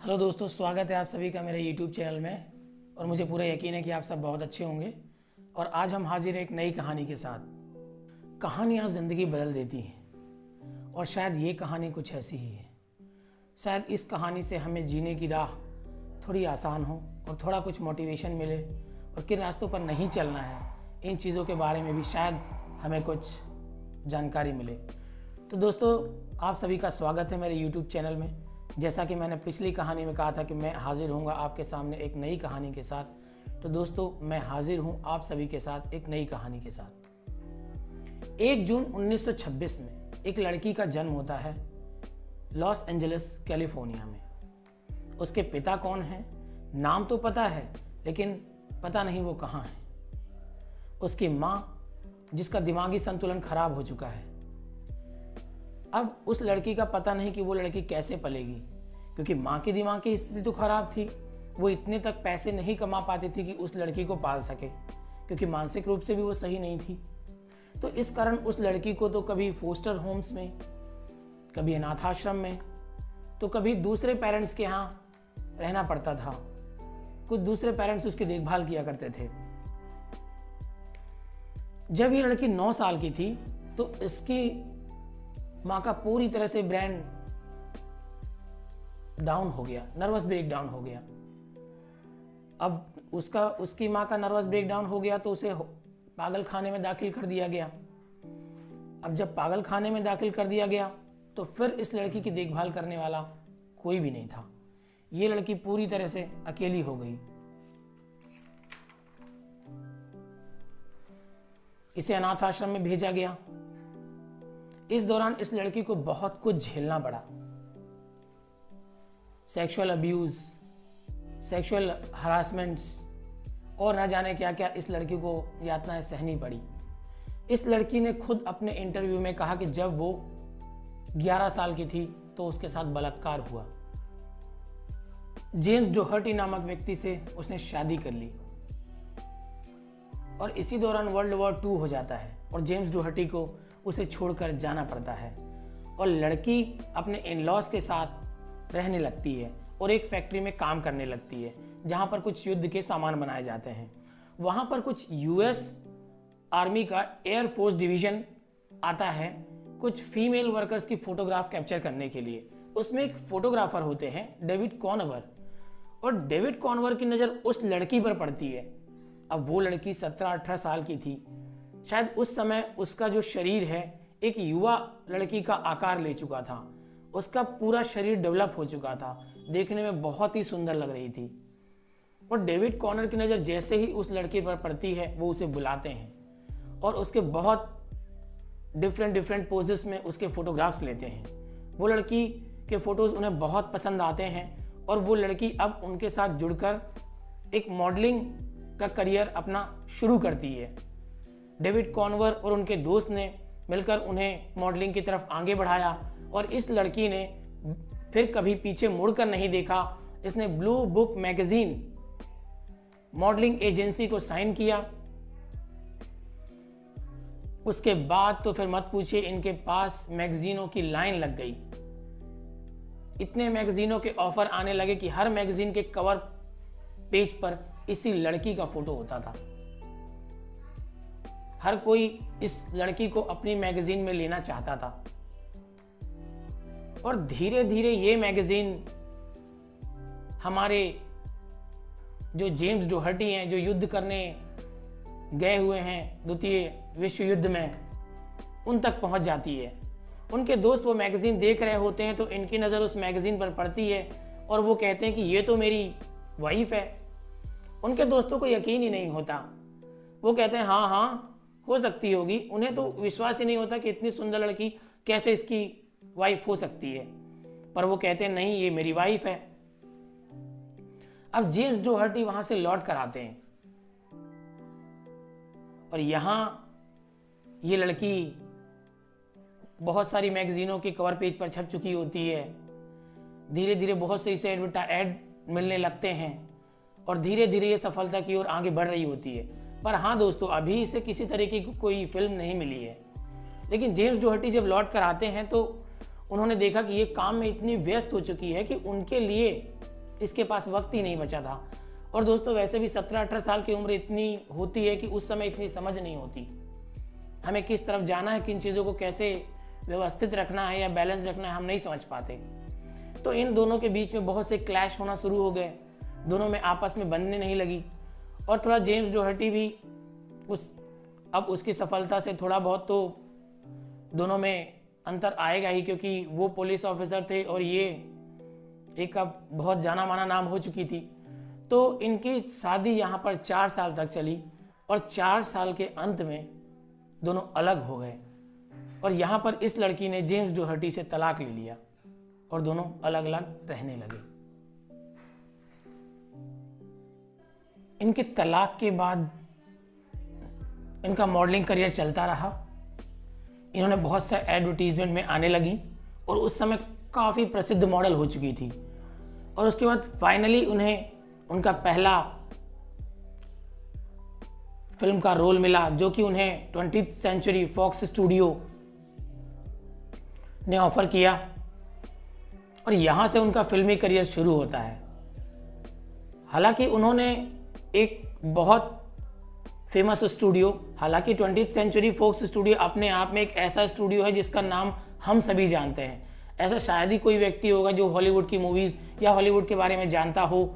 Hello दोस्तों, स्वागत है आप सभी का मेरे यूट्यूब चैनल में। और मुझे पूरा यकीन है कि आप सब बहुत अच्छे होंगे। और आज हम हाजिर हैं एक नई कहानी के साथ। कहानियाँ ज़िंदगी बदल देती हैं और शायद ये कहानी कुछ ऐसी ही है। शायद इस कहानी से हमें जीने की राह थोड़ी आसान हो और थोड़ा कुछ मोटिवेशन मिले, और किन रास्तों पर नहीं चलना है इन चीज़ों के बारे में भी शायद हमें कुछ जानकारी मिले। तो दोस्तों, आप सभी का स्वागत है मेरे यूट्यूब चैनल में। जैसा कि मैंने पिछली कहानी में कहा था कि मैं हाजिर हूँगा आपके सामने एक नई कहानी के साथ, तो दोस्तों मैं हाजिर हूँ आप सभी के साथ एक नई कहानी के साथ। 1 जून 1926 में एक लड़की का जन्म होता है लॉस एंजलिस कैलिफोर्निया में। उसके पिता कौन हैं, नाम तो पता है लेकिन पता नहीं वो कहाँ है। उसकी माँ, जिसका दिमागी संतुलन खराब हो चुका है। अब उस लड़की का पता नहीं कि वो लड़की कैसे पलेगी, क्योंकि माँ की दिमाग की स्थिति तो खराब थी। वो इतने तक पैसे नहीं कमा पाती थी कि उस लड़की को पाल सके, क्योंकि मानसिक रूप से भी वो सही नहीं थी। तो इस कारण उस लड़की को तो कभी फोस्टर होम्स में, कभी अनाथाश्रम में, तो कभी दूसरे पेरेंट्स के यहाँ रहना पड़ता था। कुछ दूसरे पेरेंट्स उसकी देखभाल किया करते थे। जब ये लड़की 9 साल की थी तो इसकी माँ का पूरी तरह से ब्रेन डाउन हो गया, नर्वस ब्रेक डाउन हो गया। अब उसकी माँ का नर्वस ब्रेक डाउन हो गया तो उसे पागल खाने में दाखिल कर दिया गया। अब जब पागल खाने में दाखिल कर दिया गया तो फिर इस लड़की की देखभाल करने वाला कोई भी नहीं था। ये लड़की पूरी तरह से अकेली हो गई। इसे अनाथ आश्रम में भेजा गया। इस दौरान इस लड़की को बहुत कुछ झेलना पड़ा। सेक्सुअल अब्यूज, सेक्सुअल हरासमेंट्स और न जाने क्या क्या इस लड़की को यातनाएं सहनी पड़ी। इस लड़की ने खुद अपने इंटरव्यू में कहा कि जब वो 11 साल की थी तो उसके साथ बलात्कार हुआ। जेम्स डोहर्टी नामक व्यक्ति से उसने शादी कर ली और इसी दौरान वर्ल्ड वॉर 2 हो जाता है और जेम्स डोहर्टी को उसे छोड़कर जाना पड़ता है। और लड़की अपने इन-लॉज के साथ रहने लगती है और एक फैक्ट्री में काम करने लगती है जहां पर कुछ युद्ध के सामान बनाए जाते हैं। वहां पर कुछ यूएस आर्मी का एयर फोर्स डिवीजन आता है कुछ फीमेल वर्कर्स की फोटोग्राफ कैप्चर करने के लिए। उसमें एक फोटोग्राफर होते हैं डेविड कॉनवर, और डेविड कॉनवर की नज़र उस लड़की पर पड़ती है। अब वो लड़की 17-18 साल की थी। शायद उस समय उसका जो शरीर है एक युवा लड़की का आकार ले चुका था। उसका पूरा शरीर डेवलप हो चुका था, देखने में बहुत ही सुंदर लग रही थी। और डेविड कॉनर की नज़र जैसे ही उस लड़की पर पड़ती है वो उसे बुलाते हैं और उसके बहुत डिफरेंट पोजेस में उसके फोटोग्राफ्स लेते हैं। वो लड़की के फोटोज उन्हें बहुत पसंद आते हैं और वो लड़की अब उनके साथ जुड़कर एक मॉडलिंग का करियर अपना शुरू करती है। डेविड कॉनवर और उनके दोस्त ने मिलकर उन्हें मॉडलिंग की तरफ आगे बढ़ाया और इस लड़की ने फिर कभी पीछे मुड़कर नहीं देखा। इसने blue book magazine modelling agency को साइन किया। उसके बाद तो फिर मत पूछिए, इनके पास मैगजीनों की लाइन लग गई। इतने मैगजीनों के ऑफर आने लगे कि हर मैगजीन के कवर पेज पर इसी लड़की का फोटो होता था। हर कोई इस लड़की को अपनी मैगजीन में लेना चाहता था। और धीरे धीरे ये मैगजीन हमारे जो जेम्स डोहर्टी हैं, जो युद्ध करने गए हुए हैं द्वितीय विश्व युद्ध में, उन तक पहुंच जाती है। उनके दोस्त वो मैगजीन देख रहे होते हैं तो इनकी नज़र उस मैगजीन पर पड़ती है और वो कहते हैं कि ये तो मेरी वाइफ है। उनके दोस्तों को यकीन ही नहीं होता। वो कहते हैं हाँ हाँ हो सकती होगी। उन्हें तो विश्वास ही नहीं होता कि इतनी सुंदर लड़की कैसे इसकी वाइफ हो सकती है, पर वो कहते हैं नहीं, ये मेरी वाइफ है। अब जेम्स डोहर्टी वहां से लौट कर आते हैं और यहां ये लड़की बहुत सारी मैगजीनों के कवर पेज पर छप चुकी होती है। धीरे धीरे बहुत से इसे ऐड मिलने लगते हैं और धीरे धीरे ये सफलता की ओर आगे बढ़ रही होती है। पर हाँ दोस्तों, अभी इसे किसी तरीके की कोई फिल्म नहीं मिली है। लेकिन जेम्स डोहर्टी जब लौट कर आते हैं तो उन्होंने देखा कि ये काम में इतनी व्यस्त हो चुकी है कि उनके लिए इसके पास वक्त ही नहीं बचा था। और दोस्तों वैसे भी 17-18 साल की उम्र इतनी होती है कि उस समय इतनी समझ नहीं होती, हमें किस तरफ जाना है, किन चीज़ों को कैसे व्यवस्थित रखना है या बैलेंस रखना है, हम नहीं समझ पाते। तो इन दोनों के बीच में बहुत से क्लैश होना शुरू हो गए, दोनों में आपस में बनने नहीं लगी। और थोड़ा जेम्स डोहर्टी भी अब उसकी सफलता से थोड़ा बहुत तो दोनों में अंतर आएगा ही, क्योंकि वो पुलिस ऑफिसर थे और ये एक अब बहुत जाना माना नाम हो चुकी थी। तो इनकी शादी यहाँ पर 4 साल तक चली और 4 साल के अंत में दोनों अलग हो गए। और यहाँ पर इस लड़की ने जेम्स डोहर्टी से तलाक ले लिया और दोनों अलग अलग रहने लगे। इनके तलाक के बाद इनका मॉडलिंग करियर चलता रहा, इन्होंने बहुत से एडवर्टीजमेंट में आने लगी और उस समय काफ़ी प्रसिद्ध मॉडल हो चुकी थी। और उसके बाद फाइनली उन्हें उनका पहला फिल्म का रोल मिला, जो कि उन्हें 20th सेंचुरी फॉक्स स्टूडियो ने ऑफर किया और यहां से उनका फिल्मी करियर शुरू होता है। हालांकि उन्होंने एक बहुत फेमस स्टूडियो, हालांकि 20th सेंचुरी फॉक्स स्टूडियो अपने आप में एक ऐसा स्टूडियो है जिसका नाम हम सभी जानते हैं। ऐसा शायद ही कोई व्यक्ति होगा जो हॉलीवुड की मूवीज़ या हॉलीवुड के बारे में जानता हो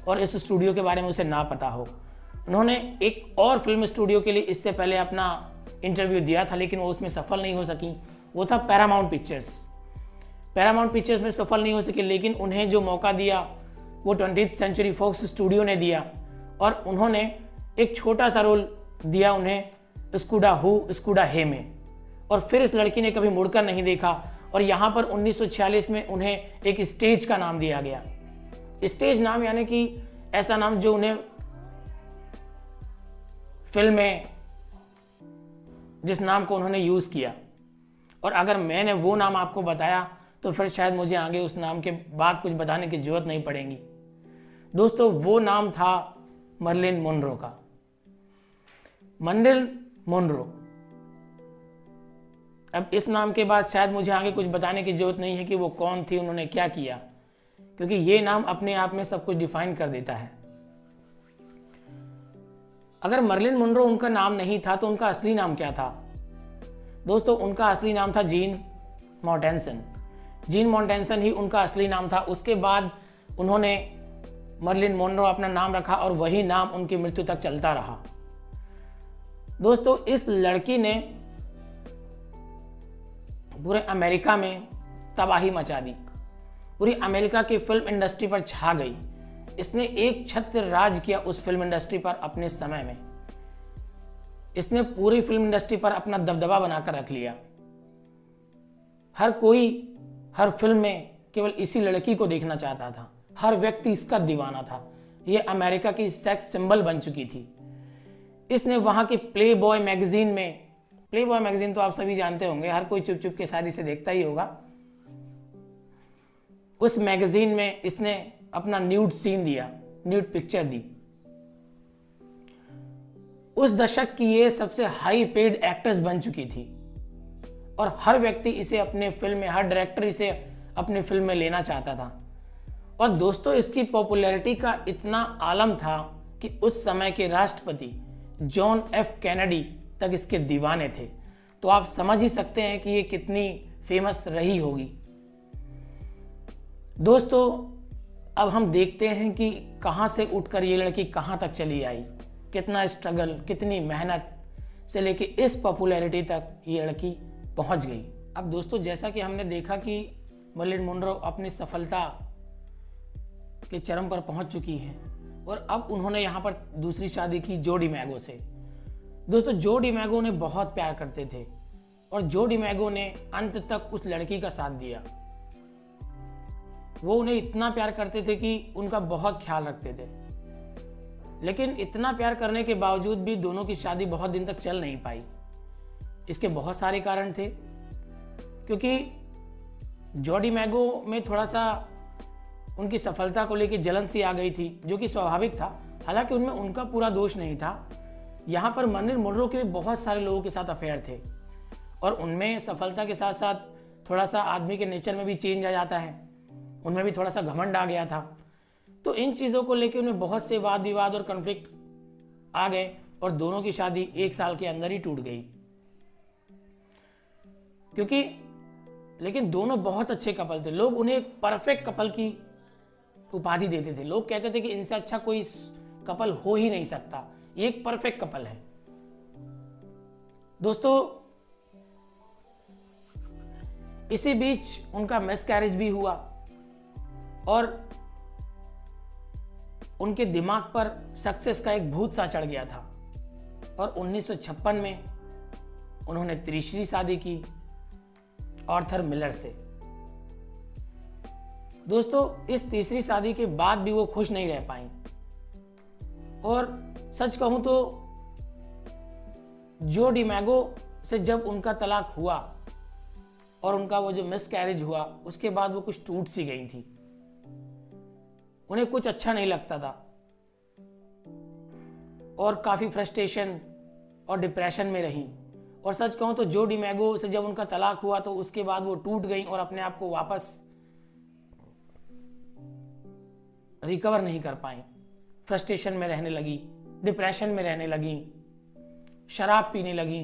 और इस स्टूडियो के बारे में उसे ना पता हो। उन्होंने एक और फिल्म स्टूडियो के लिए इससे पहले अपना इंटरव्यू दिया था, लेकिन वो उसमें सफल नहीं हो सकी। वो था पैरामाउंट पिक्चर्स। पैरामाउंट पिक्चर्स में सफल नहीं हो सके, लेकिन उन्हें जो मौका दिया वो 20th सेंचुरी फॉक्स स्टूडियो ने दिया और उन्होंने एक छोटा सा रोल दिया उन्हें स्कूडा हू स्कूडा हे में। और फिर इस लड़की ने कभी मुड़कर नहीं देखा और यहाँ पर 1946 में उन्हें एक स्टेज का नाम दिया गया। स्टेज नाम यानी कि ऐसा नाम जो उन्हें फिल्म में जिस नाम को उन्होंने यूज किया। और अगर मैंने वो नाम आपको बताया तो फिर शायद मुझे आगे उस नाम के बाद कुछ बताने की जरूरत नहीं पड़ेगी। दोस्तों वो नाम था मर्लिन मोनरो का। Marilyn Monroe. अब इस नाम के बाद शायद मुझे आगे कुछ बताने की जरूरत नहीं है कि वो कौन थी, उन्होंने क्या किया, क्योंकि ये नाम अपने आप में सब कुछ डिफाइन कर देता है। अगर मर्लिन मोनरो उनका नाम नहीं था तो उनका असली नाम क्या था? दोस्तों उनका असली नाम था जीन मॉर्टेंसन। जीन मॉर्टेंसन ही उनका असली नाम था। उसके बाद उन्होंने मर्लिन मोनरो अपना नाम रखा और वही नाम उनकी मृत्यु तक चलता रहा। दोस्तों इस लड़की ने पूरे अमेरिका में तबाही मचा दी, पूरी अमेरिका की फिल्म इंडस्ट्री पर छा गई। इसने एक छत्र राज किया उस फिल्म इंडस्ट्री पर अपने समय में। इसने पूरी फिल्म इंडस्ट्री पर अपना दबदबा बनाकर रख लिया। हर कोई हर फिल्म में केवल इसी लड़की को देखना चाहता था, हर व्यक्ति इसका दीवाना था। यह अमेरिका की सेक्स सिंबल बन चुकी थी। इसने वहां की प्ले बॉय मैगजीन में, प्ले बॉय मैगजीन तो आप सभी जानते होंगे, हर कोई चुप चुप के साथ इसे देखता ही होगा, उस मैगजीन में इसने अपना न्यूड सीन दिया, न्यूड पिक्चर दी। उस दशक की ये सबसे हाई पेड एक्ट्रेस बन चुकी थी और हर व्यक्ति इसे अपने फिल्म में, हर डायरेक्टर इसे अपने फिल्म में लेना चाहता था। और दोस्तों इसकी पॉपुलैरिटी का इतना आलम था कि उस समय के राष्ट्रपति जॉन एफ कैनेडी तक इसके दीवाने थे। तो आप समझ ही सकते हैं कि ये कितनी फेमस रही होगी। दोस्तों अब हम देखते हैं कि कहां से उठकर ये लड़की कहां तक चली आई, कितना स्ट्रगल, कितनी मेहनत से लेके इस पॉपुलैरिटी तक ये लड़की पहुंच गई। अब दोस्तों जैसा कि हमने देखा कि मर्लिन मोनरो अपनी सफलता के चरम पर पहुंच चुकी है और अब उन्होंने यहाँ पर दूसरी शादी की जो डिमैगो से। दोस्तों जो डिमैगो उन्हें बहुत प्यार करते थे और जो डिमैगो ने अंत तक उस लड़की का साथ दिया। वो उन्हें इतना प्यार करते थे कि उनका बहुत ख्याल रखते थे, लेकिन इतना प्यार करने के बावजूद भी दोनों की शादी बहुत दिन तक चल नहीं पाई। इसके बहुत सारे कारण थे, क्योंकि जो डिमैगो में थोड़ा सा उनकी सफलता को लेकर जलन सी आ गई थी, जो कि स्वाभाविक था। हालांकि उनमें उनका पूरा दोष नहीं था। यहाँ पर मर्लिन मोनरो के भी बहुत सारे लोगों के साथ अफेयर थे और उनमें सफलता के साथ साथ थोड़ा सा आदमी के नेचर में भी चेंज आ जाता है, उनमें भी थोड़ा सा घमंड आ गया था। तो इन चीज़ों को लेकर उन्हें बहुत से वाद विवाद और कॉन्फ्लिक्ट आ गए और दोनों की शादी 1 साल के अंदर ही टूट गई। क्योंकि लेकिन दोनों बहुत अच्छे कपल थे, लोग उन्हें एक परफेक्ट कपल की उपाधि देते थे। लोग कहते थे कि इनसे अच्छा कोई कपल हो ही नहीं सकता, ये एक परफेक्ट कपल है। दोस्तों, इसी बीच उनका मिसकैरेज भी हुआ और उनके दिमाग पर सक्सेस का एक भूत सा चढ़ गया था और 1956 में उन्होंने तीसरी शादी की आर्थर मिलर से। दोस्तों, इस तीसरी शादी के बाद भी वो खुश नहीं रह पाई और सच कहूं तो जो डिमैगो से जब उनका तलाक हुआ और उनका वो जो मिसकैरेज हुआ, उसके बाद वो कुछ टूट सी गई थी। उन्हें कुछ अच्छा नहीं लगता था और काफी फ्रस्ट्रेशन और डिप्रेशन में रही। और सच कहूं तो जो डिमैगो से जब उनका तलाक हुआ तो उसके बाद वो टूट गई और अपने आप को वापस रिकवर नहीं कर पाई। फ्रस्ट्रेशन में रहने लगी, डिप्रेशन में रहने लगी, शराब पीने लगी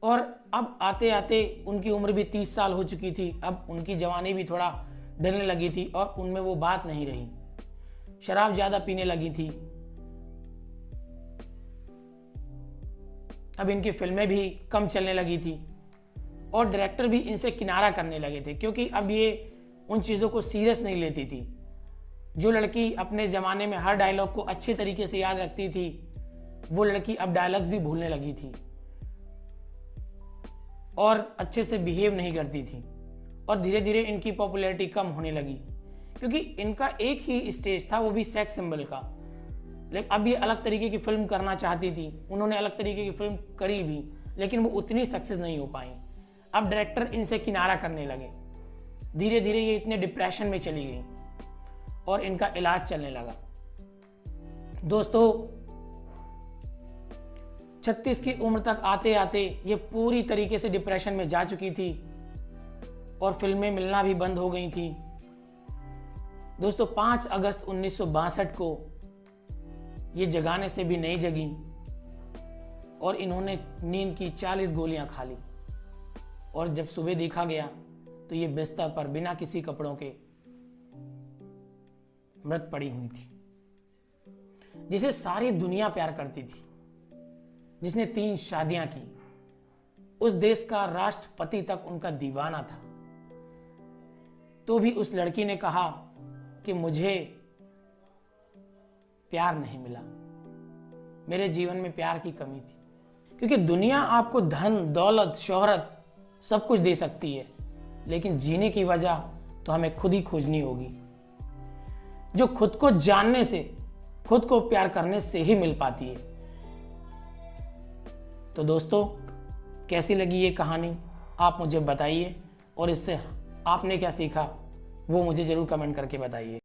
और अब आते आते उनकी उम्र भी 30 साल हो चुकी थी। अब उनकी जवानी भी थोड़ा ढलने लगी थी और उनमें वो बात नहीं रही। शराब ज्यादा पीने लगी थी। अब इनकी फिल्में भी कम चलने लगी थी और डायरेक्टर भी इनसे किनारा करने लगे थे, क्योंकि अब ये उन चीज़ों को सीरियस नहीं लेती थी। जो लड़की अपने ज़माने में हर डायलॉग को अच्छे तरीके से याद रखती थी, वो लड़की अब डायलॉग्स भी भूलने लगी थी और अच्छे से बिहेव नहीं करती थी और धीरे धीरे इनकी पॉपुलैरिटी कम होने लगी, क्योंकि इनका एक ही स्टेज था, वो भी सेक्स सिंबल का। लेकिन अब ये अलग तरीके की फिल्म करना चाहती थी, उन्होंने अलग तरीके की फिल्म करी भी, लेकिन वो उतनी सक्सेस नहीं हो पाई। अब डायरेक्टर इनसे किनारा करने लगे। धीरे धीरे ये इतने डिप्रेशन में चली गई और इनका इलाज चलने लगा। दोस्तों, 36 की उम्र तक आते आते ये पूरी तरीके से डिप्रेशन में जा चुकी थी और फिल्में मिलना भी बंद हो गई थी। दोस्तों, 5 अगस्त 1962 को ये जगाने से भी नहीं जगी और इन्होंने नींद की 40 गोलियां खा ली और जब सुबह देखा गया तो ये बिस्तर पर बिना किसी कपड़ों के मृत पड़ी हुई थी। जिसे सारी दुनिया प्यार करती थी, जिसने 3 शादियां की, उस देश का राष्ट्रपति तक उनका दीवाना था, तो भी उस लड़की ने कहा कि मुझे प्यार नहीं मिला, मेरे जीवन में प्यार की कमी थी। क्योंकि दुनिया आपको धन, दौलत, शोहरत सब कुछ दे सकती है, लेकिन जीने की वजह तो हमें खुद ही खोजनी होगी, जो खुद को जानने से, खुद को प्यार करने से ही मिल पाती है। तो दोस्तों, कैसी लगी ये कहानी आप मुझे बताइए और इससे आपने क्या सीखा वो मुझे जरूर कमेंट करके बताइए।